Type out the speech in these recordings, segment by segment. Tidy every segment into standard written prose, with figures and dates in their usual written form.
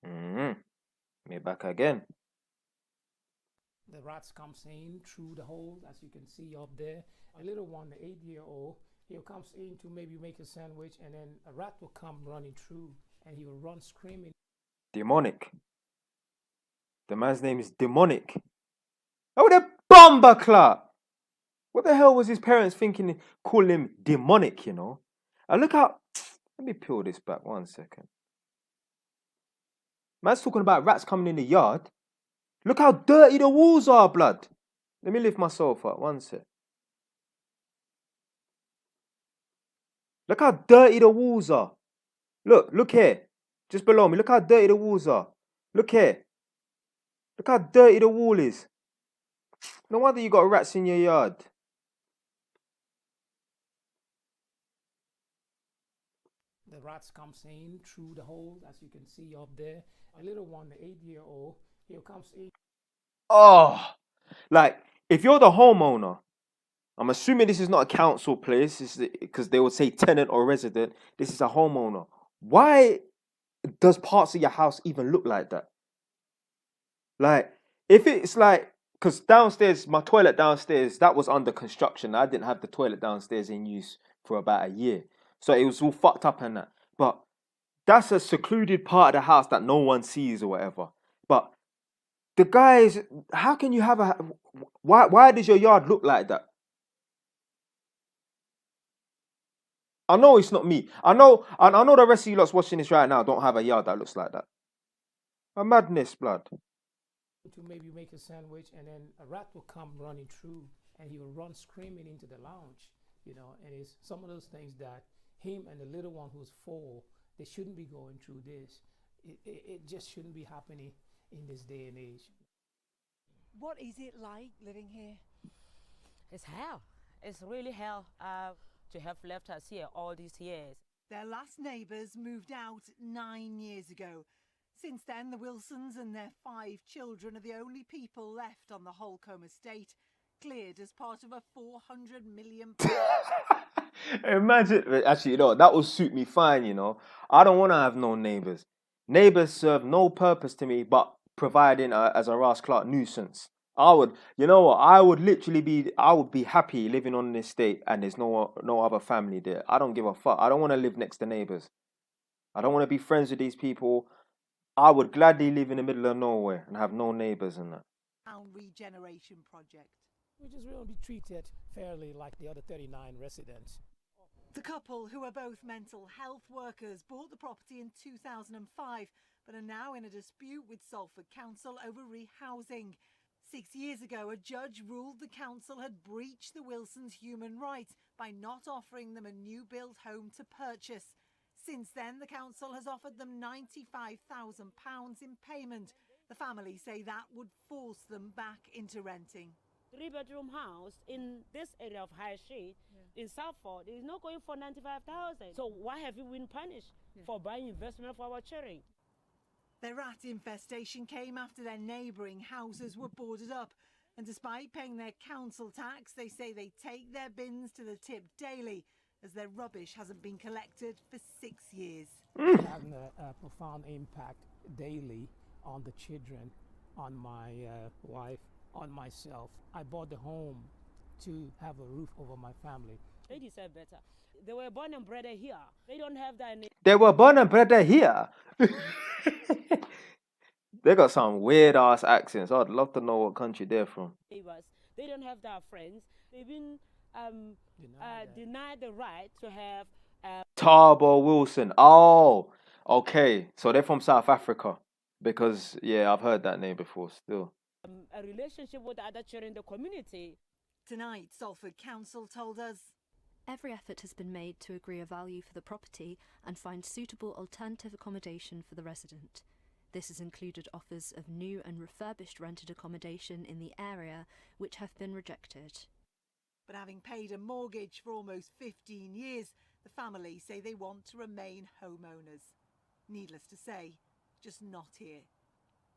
Mm-hmm. Me back again. The rats comes in through the hole, as you can see up there. A little one, the 8-year-old, he comes in to maybe make a sandwich, and then a rat will come running through, and he will run screaming. Demonic. The man's name is Demonic. Oh, the bomber clot. What the hell was his parents thinking, calling him demonic, you know? And look how. Let me peel this back 1 second. Man's talking about rats coming in the yard. Look how dirty the walls are, blood. Let me lift myself up 1 sec. Look how dirty the walls are. Look here. Just below me. Look how dirty the walls are. Look here. Look how dirty the wall is. No wonder you got rats in your yard. The rats comes in through the hole, as you can see up there. A little one, the 8-year-old, he comes in. Oh, like if you're the homeowner, I'm assuming this is not a council place, because they would say tenant or resident. This is a homeowner. Why does parts of your house even look like that? Like, if it's like, because downstairs, my toilet downstairs, that was under construction. I didn't have the toilet downstairs in use for about a year. So it was all fucked up and that. But that's a secluded part of the house that no one sees or whatever. But the guys, how can you have a, why does your yard look like that? I know it's not me. I know the rest of you lots watching this right now don't have a yard that looks like that. A madness, blood. To maybe make a sandwich, and then a rat will come running through, and he will run screaming into the lounge, and it's some of those things that him and the little one who's 4, they shouldn't be going through this. It just shouldn't be happening in this day and age. What is it like living here? It's hell. It's really hell to have left us here all these years. Their last neighbours moved out 9 years ago. Since then, the Wilsons and their 5 children are the only people left on the Holcombe estate, cleared as part of a £400 million. Imagine, actually, that would suit me fine. I don't want to have no neighbors. Neighbors serve no purpose to me but providing as a Ross Clark nuisance. I would, you know what? I would be happy living on an estate and there's no other family there. I don't give a fuck. I don't want to live next to neighbors. I don't want to be friends with these people. I would gladly live in the middle of nowhere and have no neighbors and that. Regeneration project. We just will be treated fairly like the other 39 residents. The couple, who are both mental health workers, bought the property in 2005 but are now in a dispute with Salford Council over rehousing. 6 years ago, a judge ruled the council had breached the Wilsons' human rights by not offering them a new build home to purchase. Since then, the council has offered them £95,000 in payment. The family say that would force them back into renting. 3-bedroom house in this area of High Street in Salford is not going for 95,000. So why have you been punished for buying investment for our children? Their rat infestation came after their neighbouring houses were boarded up. And despite paying their council tax, they say they take their bins to the tip daily, as their rubbish hasn't been collected for 6 years. It's having a profound impact daily on the children, on my wife, on myself. I bought the home to have a roof over my family. They deserve better. They were born and bred here. They don't have that. They were born and bred here. They got some weird ass accents. I'd love to know what country they're from. Neighbors. They don't have their friends. They've been denied the right to have. Tarbo Wilson. Oh, okay. So they're from South Africa. Because, yeah, I've heard that name before still. A relationship with other children in the community. Tonight, Salford Council told us every effort has been made to agree a value for the property and find suitable alternative accommodation for the resident. This has included offers of new and refurbished rented accommodation in the area, which have been rejected. But having paid a mortgage for almost 15 years, the family say they want to remain homeowners. Needless to say, just not here.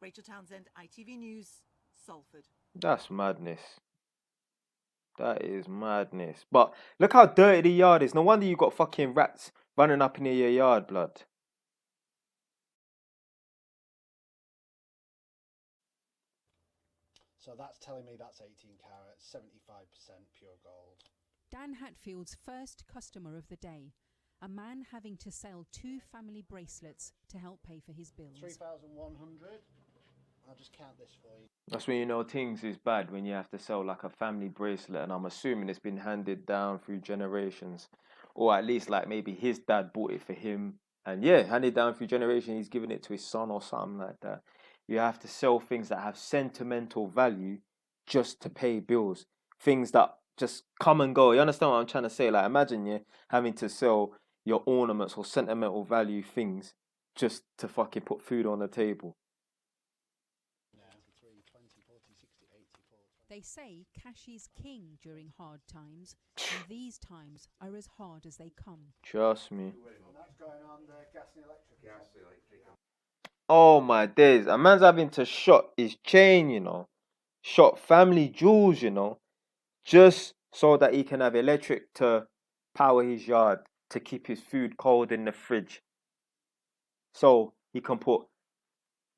Rachel Townsend, ITV News, Salford. That's madness. That is madness. But look how dirty the yard is. No wonder you got fucking rats running up in your yard, blood. So that's telling me that's 18 carat, 75% pure gold. Dan Hatfield's first customer of the day, a man having to sell 2 family bracelets to help pay for his bills. 3,100. I'll just count this for you. That's when you know things is bad, when you have to sell like a family bracelet, and I'm assuming it's been handed down through generations, or at least like maybe his dad bought it for him, and yeah, handed down through generations, he's giving it to his son or something like that. You have to sell things that have sentimental value just to pay bills, things that just come and go. You understand what I'm trying to say? Like, imagine you having to sell your ornaments or sentimental value things just to fucking put food on the table. They say cash is king during hard times, and these times are as hard as they come. Trust me. And that's going on the gas and electric. Oh my days, a man's having to shot his chain, you know, shot family jewels, you know, just so that he can have electric to power his yard, to keep his food cold in the fridge, so he can put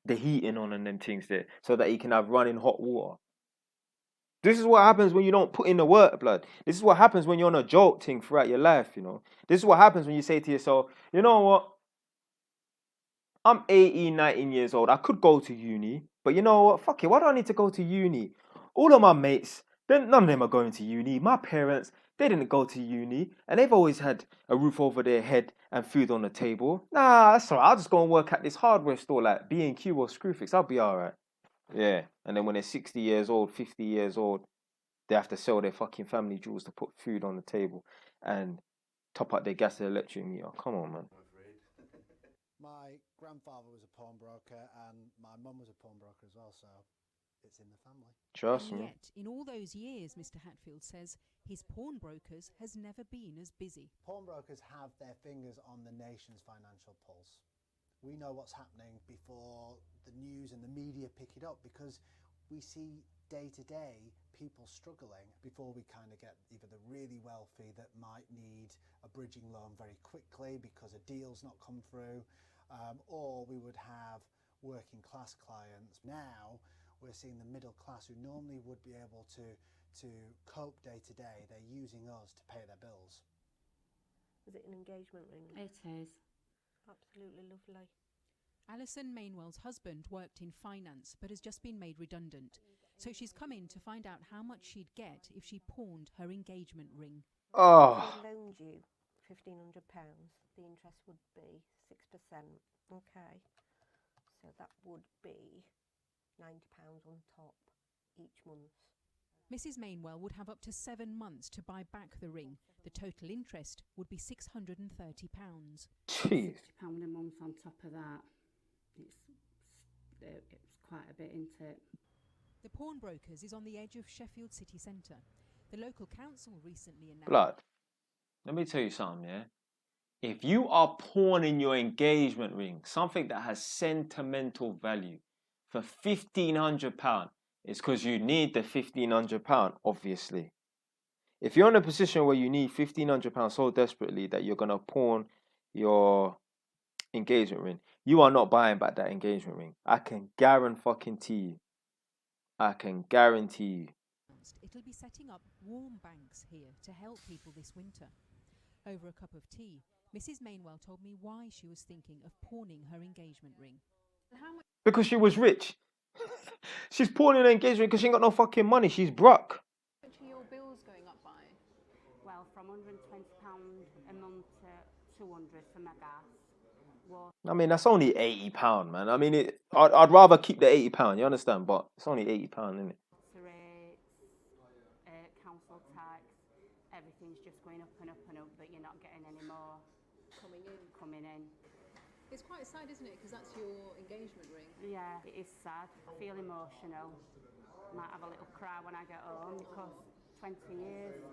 the heating on and them things there, so that he can have running hot water. This is what happens when you don't put in the work, blood. This is what happens when you're on a jolt thing throughout your life, you know. This is what happens when you say to yourself, you know what? I'm 18, 19 years old. I could go to uni, but you know what? Fuck it. Why do I need to go to uni? All of my mates, none of them are going to uni. My parents, they didn't go to uni, and they've always had a roof over their head and food on the table. Nah, that's all right. I'll just go and work at this hardware store like B&Q or Screwfix. I'll be all right. Yeah. And then when they're 60 years old, 50 years old, they have to sell their fucking family jewels to put food on the table and top up their gas and electric meter. Come on, man. My grandfather was a pawnbroker and my mum was a pawnbroker as well, so it's in the family. Trust And me. yet, in all those years, Mr. Hatfield says, his pawnbrokers has never been as busy. Pawnbrokers have their fingers on the nation's financial pulse. We know what's happening before the news and the media pick it up, because we see day to day people struggling before we kind of get either the really wealthy that might need a bridging loan very quickly because a deal's not come through, or we would have working class clients. Now we're seeing the middle class who normally would be able to cope day to day. They're using us to pay their bills. Is it an engagement ring? It is. Absolutely lovely. Alison Mainwell's husband worked in finance but has just been made redundant. So she's come in to find out how much she'd get if she pawned her engagement ring. Oh. If they loaned you £1,500, the interest would be 6%. Okay. So that would be £90 on top each month. Mrs. Mainwell would have up to 7 months to buy back the ring. The total interest would be £630. Jeez. £60 a month on top of that. It's quite a bit, isn't it? The pawnbrokers is on the edge of Sheffield city centre. The local council recently announced... Blood, let me tell you something, yeah? If you are pawning your engagement ring, something that has sentimental value, for £1,500, it's because you need the £1,500, obviously. If you're in a position where you need £1,500 so desperately that you're going to pawn your engagement ring, you are not buying back that engagement ring. I can guarantee you. I can guarantee you. It'll be setting up warm banks here to help people this winter. Over a cup of tea, Mrs. Mainwell told me why she was thinking of pawning her engagement ring. Because she was rich. She's pawning her engagement ring because she ain't got no fucking money. She's broke. How much are your bills going up by? Well, from £120 a month to £200 for my gas. I mean, that's only £80, man. I mean, I'd rather keep the £80, you understand? But it's only £80, isn't it? Rates, council tax, everything's just going up and up and up, but you're not getting any more coming in. It's quite sad, isn't it? Because that's your engagement ring. Yeah, it is sad. I feel emotional. Might have a little cry when I get home because 20 years,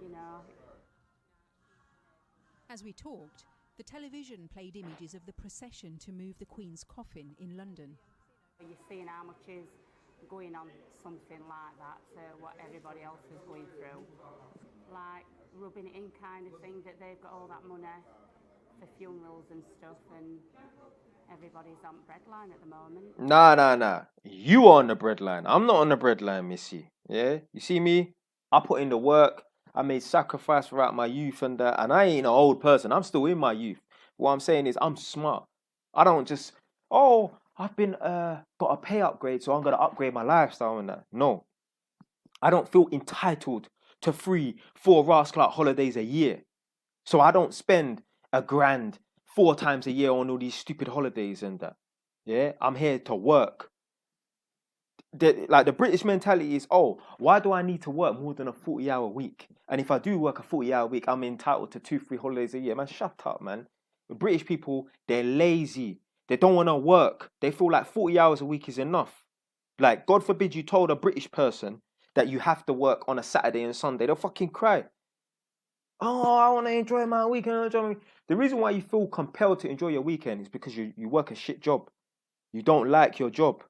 you know. As we talked, the television played images of the procession to move the Queen's coffin in London. You're seeing how much is going on something like that to what everybody else is going through. Like rubbing it in kind of thing, that they've got all that money for funerals and stuff, and Everybody's on breadline at the moment. Nah. You are on the breadline. I'm not on the breadline, Missy. Yeah? You see me? I put in the work. I made sacrifice throughout my youth and that. And I ain't an old person. I'm still in my youth. What I'm saying is I'm smart. I don't just, oh, I've been got a pay upgrade, so I'm gonna upgrade my lifestyle and that. No. I don't feel entitled to 3-4 Rascal holidays a year. So I don't spend $1,000 4 times a year on all these stupid holidays and that. Yeah, I'm here to work. The British mentality is, oh, why do I need to work more than a 40-hour week? And if I do work a 40-hour week, I'm entitled to 2-3 holidays a year. Man, shut up, man. The British people, they're lazy. They don't want to work. They feel like 40 hours a week is enough. Like, God forbid you told a British person that you have to work on a Saturday and Sunday. They'll fucking cry. Oh, I want to enjoy my weekend. The reason why you feel compelled to enjoy your weekend is because you work a shit job. You don't like your job.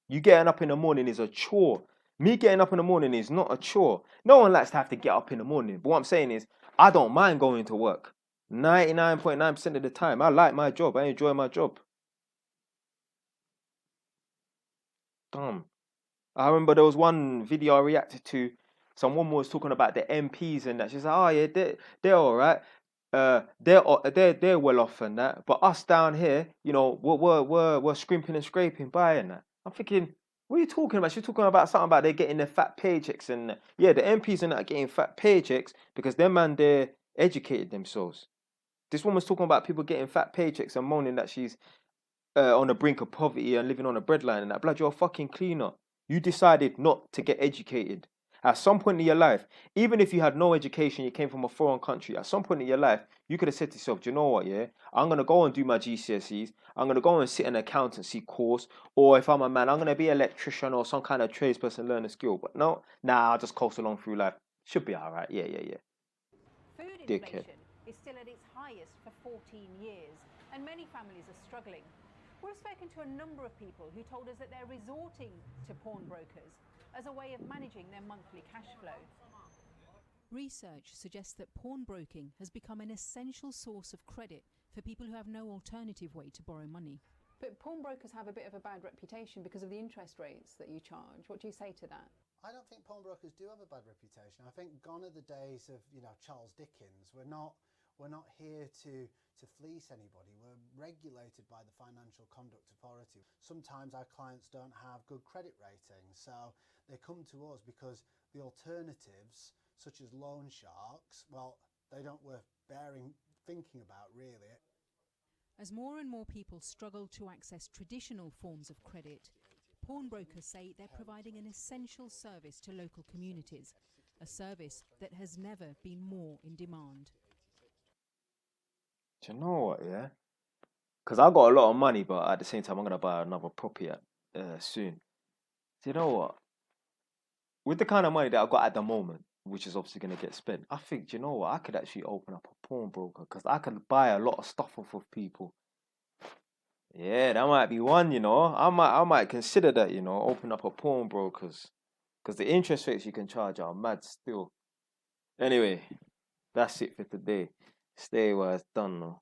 You getting up in the morning is a chore. Me getting up in the morning is not a chore. No one likes to have to get up in the morning. But what I'm saying is, I don't mind going to work. 99.9% of the time, I like my job. I enjoy my job. Dumb. I remember there was one video I reacted to. Some woman was talking about the MPs and that. She's like, oh yeah, they're all right. They're well off and that. But us down here, you know, we're scrimping and scraping by and that. I'm thinking, what are you talking about? She's talking about something about they're getting their fat paychecks and that. Yeah, the MPs and that are getting fat paychecks because them man they educated themselves. This woman's talking about people getting fat paychecks and moaning that she's on the brink of poverty and living on a breadline and that. Blood, you're a fucking cleaner. You decided not to get educated. At some point in your life, even if you had no education, you came from a foreign country, at some point in your life, you could have said to yourself, do you know what, yeah? I'm going to go and do my GCSEs. I'm going to go and sit an accountancy course. Or if I'm a man, I'm going to be an electrician or some kind of tradesperson, learn a skill. But no, I'll just coast along through life. Should be all right. Yeah. Food Dickhead. inflation is still at its highest for 14 years, and many families are struggling. We've spoken to a number of people who told us that they're resorting to pawnbrokers as a way of managing their monthly cash flow. Research suggests that pawnbroking has become an essential source of credit for people who have no alternative way to borrow money. But pawnbrokers have a bit of a bad reputation because of the interest rates that you charge. What do you say to that? I don't think pawnbrokers do have a bad reputation. I think gone are the days of, Charles Dickens. We're not here to fleece anybody. We're regulated by the Financial Conduct Authority. Sometimes our clients don't have good credit ratings, so they come to us because the alternatives, such as loan sharks, well, they don't worth thinking about, really. As more and more people struggle to access traditional forms of credit, pawnbrokers say they're providing an essential service to local communities, a service that has never been more in demand. Do you know what, yeah? Because I got a lot of money, but at the same time, I'm going to buy another property soon. Do you know what? With the kind of money that I've got at the moment, which is obviously going to get spent, I think, do you know what? I could actually open up a pawnbroker because I could buy a lot of stuff off of people. Yeah, that might be one, I might consider that, open up a pawnbrokers. Because the interest rates you can charge are mad still. Anyway, that's it for today. Stay where it's done now.